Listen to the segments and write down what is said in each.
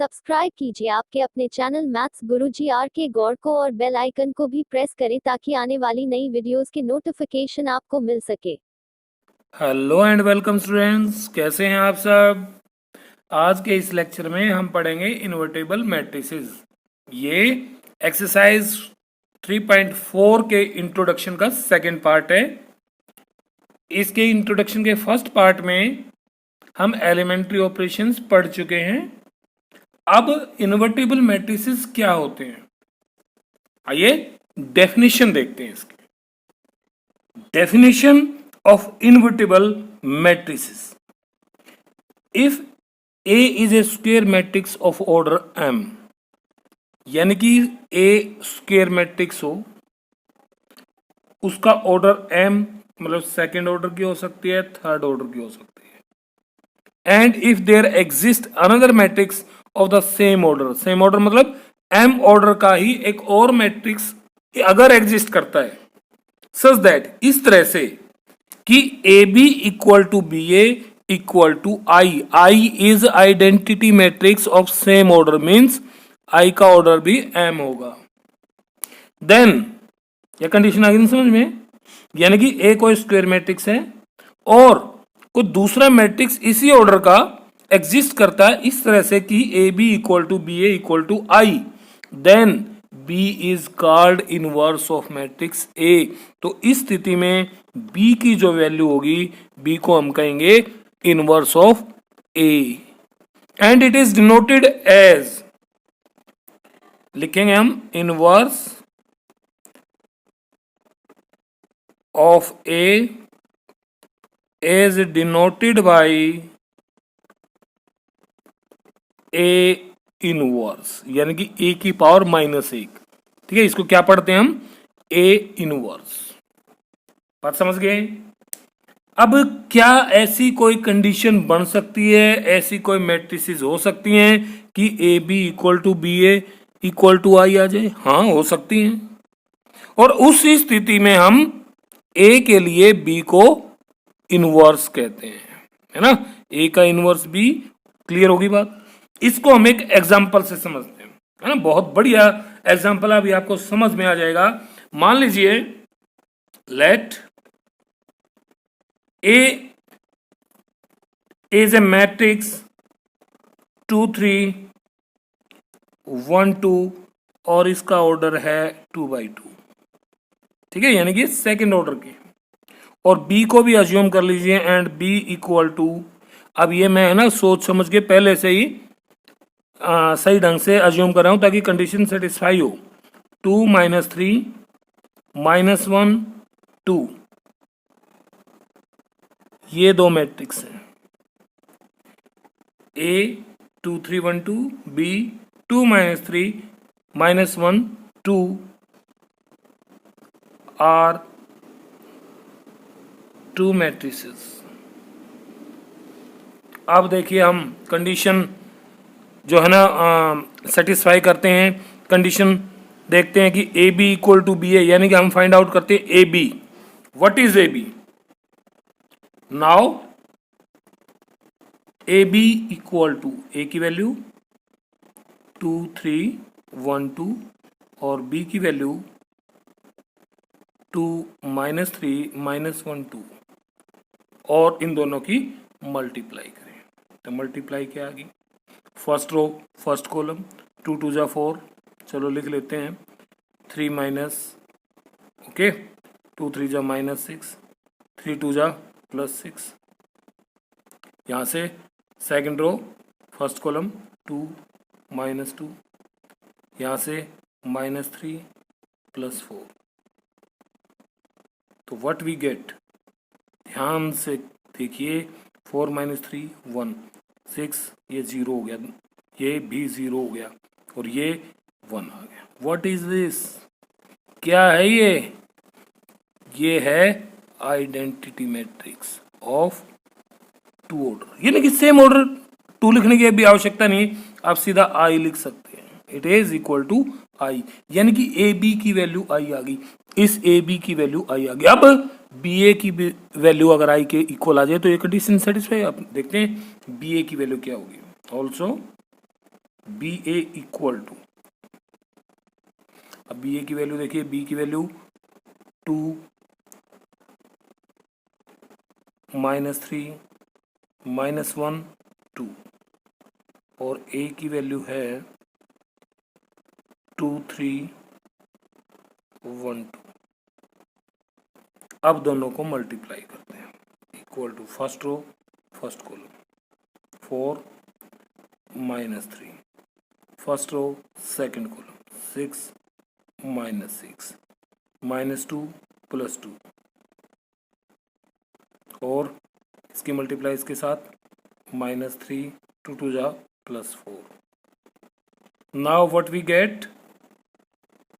Subscribe कीजिए आपके अपने चैनल मैथ्स गुरुजी आर के गौर को और बेल आइकन को भी प्रेस करें ताकि आने वाली नई वीडियोस के नोटिफिकेशन आपको मिल सके। हेलो एंड वेलकम स्टूडेंट्स, कैसे हैं आप सब। आज के इस लेक्चर में हम पढ़ेंगे इन्वर्टेबल मैट्रिसेस। ये एक्सरसाइज 3.4 के इंट्रोडक्शन का सेकंड पार्ट है। इसके इंट्रोडक्शन के फर्स्ट पार्ट में हम एलिमेंट्री ऑपरेशंस पढ़ चुके हैं। अब इन्वर्टेबल मैट्रिसेस क्या होते हैं, आइए डेफिनेशन देखते हैं इसकी। Definition of invertible matrices. If A is a square matrix of order m, यानी कि A स्क्वायर मैट्रिक्स हो, उसका ऑर्डर m मतलब सेकेंड ऑर्डर की हो सकती है, थर्ड ऑर्डर की हो सकती है। And if there exist another matrix of the same order, same order मतलब m ऑर्डर का ही एक और मैट्रिक्स अगर एग्जिस्ट करता है, सच दैट इस तरह से कि A B equal to B A equal to I, I is identity matrix of same order, means I का ऑर्डर भी एम होगा। देन यह कंडीशन आ गई समझ में, यानी कि ए कोई स्क्वायर मैट्रिक्स है और कोई दूसरा मैट्रिक्स इसी ऑर्डर का एग्जिस्ट करता है इस तरह से कि A B equal to B A equal to I, then B is called inverse of matrix A। तो इस स्थिति में B की जो वैल्यू होगी, B को हम कहेंगे inverse of A and it is denoted as, लिखेंगे हम inverse of A is denoted by A inverse, यानी कि A की पावर -1। ठीक है, इसको क्या पढ़ते हैं हम, A इनवर्स। बात समझ गए। अब क्या ऐसी कोई कंडीशन बन सकती है, ऐसी कोई मैट्रिसेस हो सकती हैं कि A B equal to B A equal to I आ जाए? हाँ, हो सकती हैं। और उस स्थिति में हम ए के लिए बी को इनवर्स कहते हैं, है ना। ए का इनवर्स बी, क्लियर होगी बात। इसको हम एक एग्जाम्पल से समझते हैं, है ना। बहुत बढ़िया एग्जाम्पल अभी आपको समझ में आ जाएगा। मान लीजिए let A is a matrix 2 3 1 2 और इसका ऑर्डर है 2/2, ठीक है, यानी कि सेकंड ऑर्डर की। और बी को भी अज्यूम कर लीजिए एंड बी इक्वल टू, अब ये मैं है ना सोच समझ के पहले से ही सही ढंग से अज्यूम कर रहा हूं ताकि कंडीशन सेटिस्फाई हो। 2 - 3 -1 2, ये दो मैट्रिक्स हैं, A 2 3 1 2, B 2 - 3 -1 2 are to matrices. अब देखिए हम कंडीशन जो है ना सेटिस्फाई करते हैं, कंडीशन देखते हैं कि A B equal to B A, यानी कि हम फाइंड आउट करते हैं A B. What is A B? Now A B equal to, A की वैल्यू 2 3 1 2 और बी की वैल्यू 2 - 3 -1 2 और इन दोनों की मल्टीप्लाई करें तो मल्टीप्लाई क्या आ गई, फर्स्ट रो फर्स्ट कॉलम, 2 2 जा 4, चलो लिख लेते हैं 3 माइनस, ओके 2 3 जा -6, 3 2 जा +6। यहाँ से सेकंड रो फर्स्ट कॉलम 2 -2, यहाँ से -3 +4। तो व्हाट वी गेट, ध्यान से देखिए, 4 - 3 1 6, ये 0 हो गया, ये भी 0 हो गया और ये 1 आ गया। व्हाट इज दिस, क्या है ये है identity matrix of two order, यानी कि सेम ऑर्डर। 2 लिखने की भी आवश्यकता नहीं, आप सीधा आई लिख सकते हैं। इट इज इक्वल टू आई, यानी कि ए बी की वैल्यू आई आ गई, इस ए बी की वैल्यू आई आ गई। अब बी ए की वैल्यू अगर आई के इक्वल आ जाए तो ये कंडीशन सेटिस्फाई। आप देखते हैं बी ए की वैल्यू क्या होगी, also B A equal to, अब बी ए की वैल्यू देखिए, बी की वैल्यू 2 -3 -1 2 और ए की वैल्यू है 2 3 1 2। अब दोनों को मल्टीप्लाई करते हैं, equal to first row first column 4 -3, first row second column 6 -6 -2 +2 और इसकी मल्टीप्लाई इसके साथ -3 2 2 जा +4। Now what we get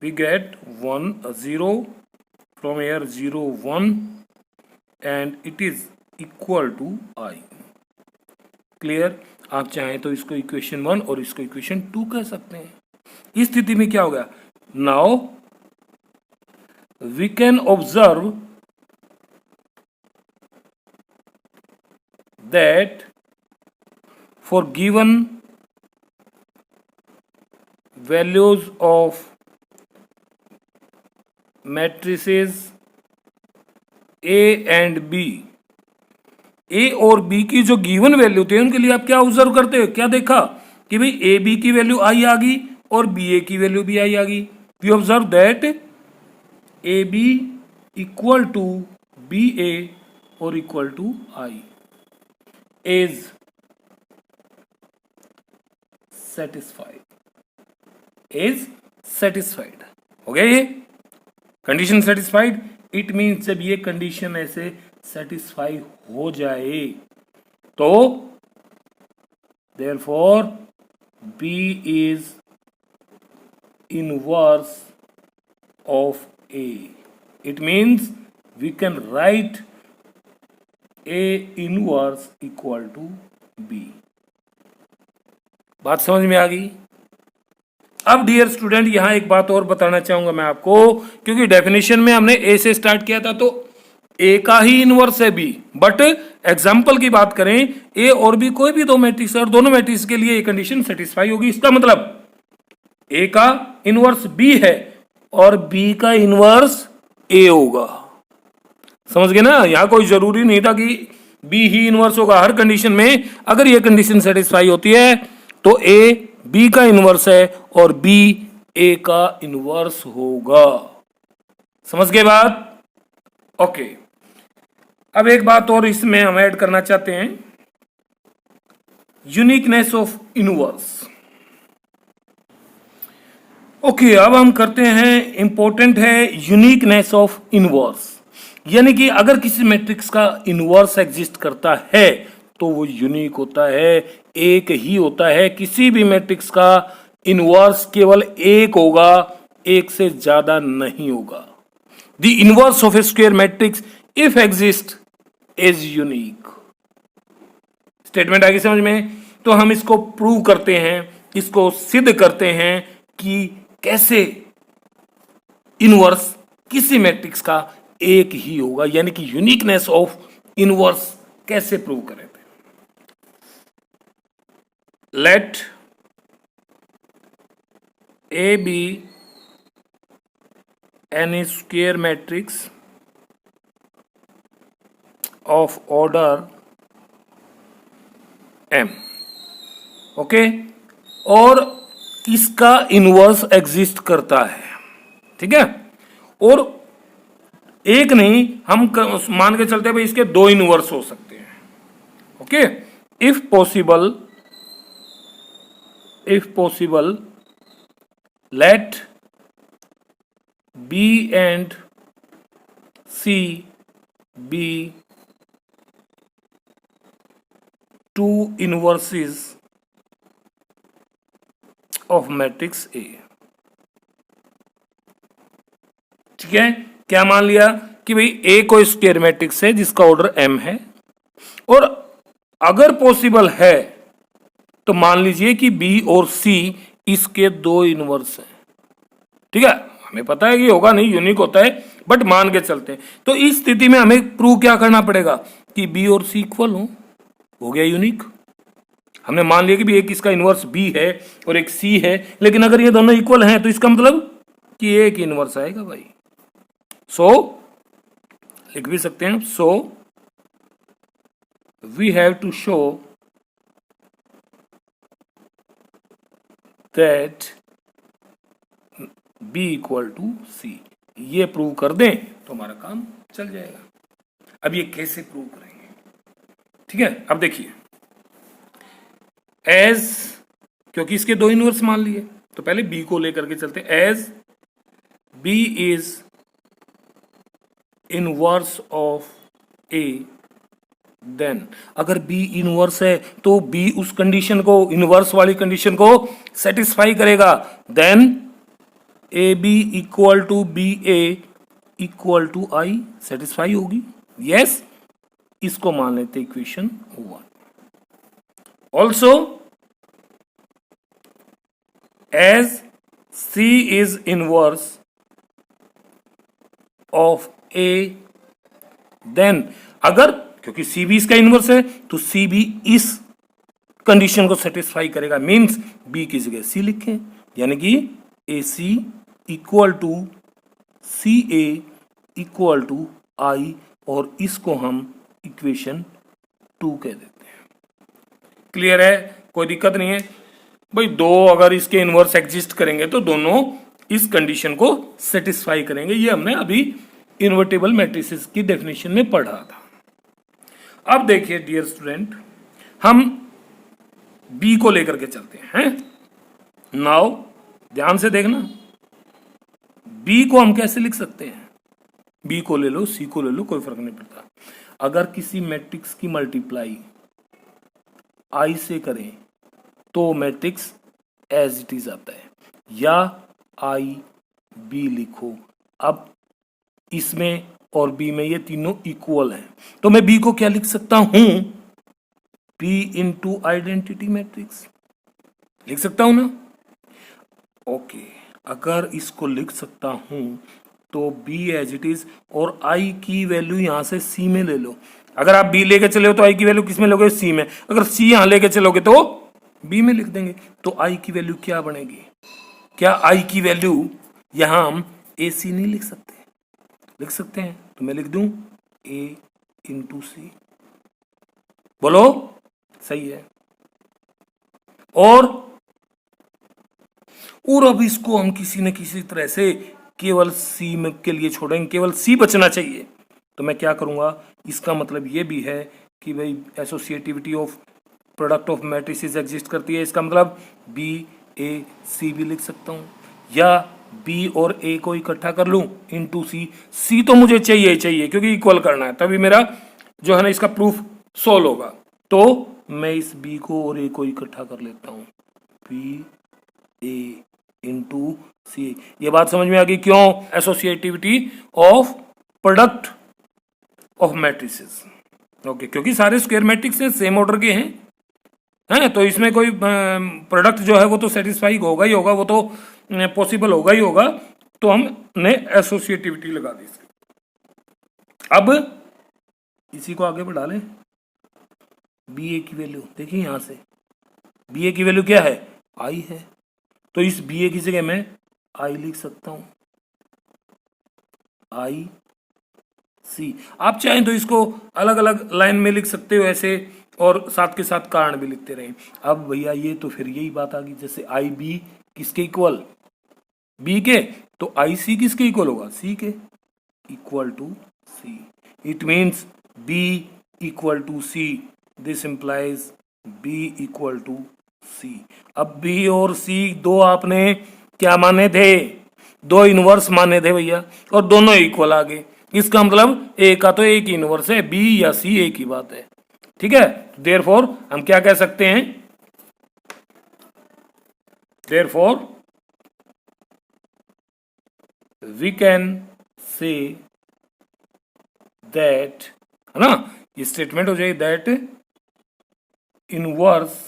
1 0 from here 0 1 and it is equal to I। Clear? आप चाहें तो इसको इक्वेशन 1 और इसको इक्वेशन 2 कह सकते हैं। इस स्थिति में क्या होगा, now we can observe that for given values of matrices A and B, A और बी की जो गिवन वैल्यू थे उनके लिए आप क्या ऑब्जर्व करते हो, क्या देखा कि भाई ए बी की वैल्यू आई आ गई और बी ए की वैल्यू भी आई आ गई। We observe that A B equal to B A और equal to I is satisfied, is satisfied. हो गया ये कंडीशन सेटिस्फाइड। इट मीन्स जब ये कंडीशन ऐसे सेटिस्फाई हो जाए तो therefore B is inverse of A. It means we can write A inverse equal to B. बात समझ में आ गई? अब डियर स्टूडेंट यहां एक बात और बताना चाहूंगा मैं आपको, क्योंकि डेफिनेशन में हमने ए से स्टार्ट किया था तो ए का ही इनवर्स है बी, बट एग्जाम्पल की बात करें ए और बी कोई भी दो मैट्रिक्स है और दोनों मैट्रिक्स के लिए ये कंडीशन सेटिस्फाई होगी। इसका मतलब ए का इनवर्स बी है और बी का इनवर्स ए होगा। समझ गए ना? यहां कोई जरूरी नहीं था कि बी ही इनवर्स होगा। हर कंडीशन में अगर ये कंडीशन सेटिस्फाई होती है तो ए बी का इनवर्स है और बी ए का इनवर्स होगा। समझ गए बात? ओके। अब एक बात और इसमें हम ऐड करना चाहते हैं, यूनिकनेस ऑफ इनवर्स। ओके, अब हम करते हैं, इंपॉर्टेंट है यूनिकनेस ऑफ इनवर्स। यानी कि अगर किसी मैट्रिक्स का इनवर्स एग्जिस्ट करता है तो वो यूनिक होता है, एक ही होता है। किसी भी मैट्रिक्स का इनवर्स केवल एक होगा, एक से ज्यादा नहीं होगा। The inverse of A square matrix if exist is unique. Statement आगे समझ में? तो हम इसको प्रूव करते हैं, इसको सिद्ध करते हैं कि कैसे इनवर्स किसी मैट्रिक्स का एक ही होगा, यानी कि यूनिकनेस ऑफ इनवर्स कैसे प्रूव करें। Let A B any square matrix of order M. Okay, और इसका इनवर्स एग्जिस्ट करता है, ठीक है। और एक नहीं, हम मान के चलते हैं भाई इसके दो इनवर्स हो सकते हैं। Okay, if possible let B and C be two inverses of matrix A। ठीक है, क्या मान लिया कि भाई A कोई स्क्वायर मैट्रिक्स है जिसका ऑर्डर M है, और अगर पॉसिबल है तो मान लीजिए कि B और C इसके दो इनवर्स हैं। ठीक है, हमें पता है कि होगा नहीं, यूनिक होता है, बट मान के चलते हैं। तो इस स्थिति में हमें प्रूव क्या करना पड़ेगा कि बी और सी इक्वल हो गया यूनिक। हमने मान लिया कि भी एक इसका इनवर्स बी है और एक सी है, लेकिन अगर ये दोनों इक्वल हैं तो इसका मतलब कि एक इनवर्स आएगा भाई। सो लिख भी सकते हैं, so we have to show that B equal to C. ये प्रूव कर दें तो हमारा काम चल जाएगा। अब ये कैसे प्रूव करेंगे, ठीक है। अब देखिए, एज, क्योंकि इसके दो इनवर्स मान लिए तो पहले बी को लेकर के चलते। As B is inverse of A, then अगर बी इनवर्स है तो बी उस कंडीशन को, इनवर्स वाली कंडीशन को सेटिस्फाई करेगा। Then A B equal to B A equal to I satisfy होगी। यस, इसको मान लेते equation 1। Also as C is inverse of A, then अगर, क्योंकि सी बी इसका इनवर्स है तो सी बी इस कंडीशन को सेटिस्फाई करेगा, मींस बी की जगह सी लिखें, यानी कि A C equal to C A equal to I, और इसको हम इक्वेशन 2 कह देते हैं। क्लियर है, कोई दिक्कत नहीं है भाई। दो अगर इसके इनवर्स एग्जिस्ट करेंगे तो दोनों इस कंडीशन को सेटिस्फाई करेंगे। ये हमने अभी इन्वर्टेबल मैट्रिसेस की डेफिनेशन में पढ़ा था। अब देखिए डियर स्टूडेंट, हम बी को लेकर के चलते हैं। नाउ ध्यान से देखना, बी को हम कैसे लिख सकते हैं। बी को ले लो, सी को ले लो, कोई फर्क नहीं पड़ता। अगर किसी मैट्रिक्स की मल्टीप्लाई आई से करें तो मैट्रिक्स एज इट इज आता है, या आई बी लिखो। अब इसमें और बी में ये तीनों इक्वल हैं, तो मैं बी को क्या लिख सकता हूं, पी इंटू आइडेंटिटी मैट्रिक्स लिख सकता हूं ना। ओके, अगर इसको लिख सकता हूं तो बी एज इट इज, और आई की वैल्यू यहां से सी में ले लो। अगर आप बी लेके चले हो तो आई की वैल्यू किस में लोगे, सी में। अगर सी यहां लेके चलोगे तो बी में लिख देंगे। तो आई की वैल्यू क्या बनेगी, क्या आई की वैल्यू यहां हम ए सी नहीं लिख सकते, लिख सकते हैं। तो मैं लिख दूं ए इंटू सी, बोलो सही है। और अब इसको हम किसी न किसी तरह से केवल सी में के लिए छोड़ेंगे, केवल सी बचना चाहिए। तो मैं क्या करूंगा, इसका मतलब ये भी है कि भाई associativity of product of matrices exist करती है। इसका मतलब बी ए सी भी लिख सकता हूं, या बी और ए को इकट्ठा कर लूं इनटू सी। सी तो मुझे चाहिए चाहिए क्योंकि इक्वल करना है, तभी मेरा जो है ना इसका प्रूफ सोल्व होगा। तो मैं इस बी को और ए को इकट्ठा कर लेता हूं, बी ए इंटू सी। ये बात समझ में आ गई क्यों associativity of product of matrices. Okay, क्योंकि सारे स्क्वायर मैट्रिक्स हैं, सेम ऑर्डर के हैं, तो इसमें कोई प्रोडक्ट जो है वो तो सेटिस्फाई होगा ही होगा, वो तो पॉसिबल होगा ही होगा। तो हमने एसोसिएटिविटी लगा दी इसकी। अब इसी को आगे बढ़ा लें, बी ए की वैल्यू देखिए, यहां से बी ए की वैल्यू क्या है, आई है। तो इस बी ए की जगह मैं आई लिख सकता हूं, आई सी। आप चाहें तो इसको अलग अलग लाइन में लिख सकते हो ऐसे, और साथ के साथ कारण भी लिखते रहे। अब भैया ये तो फिर यही बात आ गई, जैसे आई बी किसके इक्वल, बी के, तो आई सी किसके इक्वल होगा, सी के equal to C. It means B equal to C, this implies B equal to C. अब बी और सी दो आपने क्या माने थे, दो इनवर्स माने थे भैया, और दोनों इक्वल आ गए। इसका मतलब ए का तो एक ही इनवर्स है, बी या सी एक ही बात है, ठीक है। देयरफॉर हम क्या कह सकते हैं, therefore we can say that, है ना, ये स्टेटमेंट हो जाए that inverse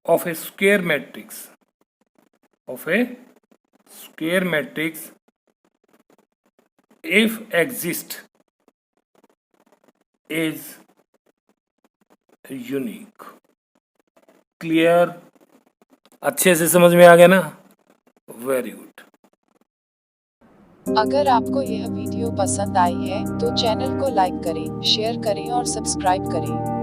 of a square matrix, of a square matrix if exist is unique। Clear? अच्छे से समझ में आ गया ना? Very good. अगर आपको यह वीडियो पसंद आई है तो चैनल को लाइक करें, शेयर करें और सब्सक्राइब करें।